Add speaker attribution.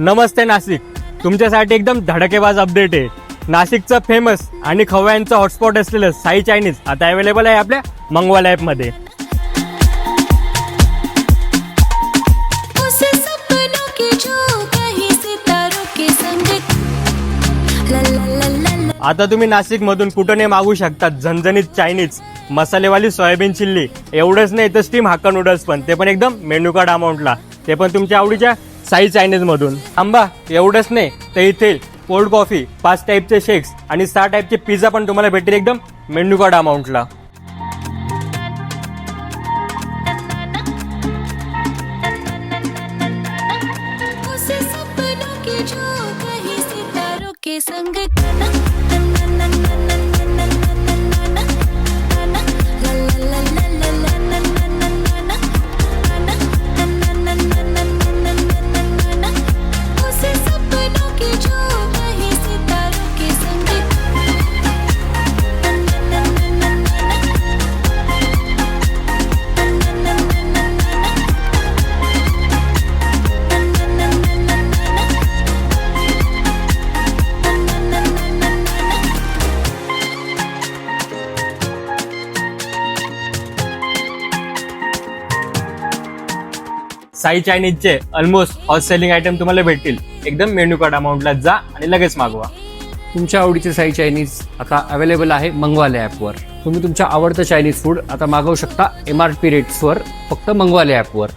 Speaker 1: नमस्ते नाशिक, तुमच्यासाठी एकदम धडकेबाज अपडेट आहे। नाशिकचं फेमस आणि खवयांचं हॉटस्पॉट असलेलं साई चायनीज आता अवेलेबल आहे आपल्या मंगवाला ॲप मध्ये। आता तुम्ही नाशिक मधून कुठे मागू शकता झणझणीत चायनीज, मसालेवाली सोयाबीन चिल्ली, एवढंच नाही तर स्टीम हाक्का नूडल्स पण, ते पण एकदम मेन्यू कार्ड अमाऊंटला, ते पण तुमच्या आवडीच्या साई चायनीज मधून। आंबा एवढंच नाही तर इथे कोल्ड कॉफी, 5 टाईपचे शेक्स आणि 6 टाईपचे पिझ्झा पण तुम्हाला भेटेल एकदम मेन्यू कार्ड अमाऊंटला। साई चायनीजचे ऑलमोस्ट हॉट सेलिंग आयटम तुम्हाला भेटतील एकदम मेन्यू कार्ड अमाऊंटला। जा आणि लगेच मागवा।
Speaker 2: तुमच्या आवडीचे साई चायनीज आता अवेलेबल आहे मंगवाले ॲपवर। तुम्ही तुमच्या आवडतं चायनीज फूड आता मागवू शकता MRP रेट्सवर, फक्त मंगवाले ॲपवर।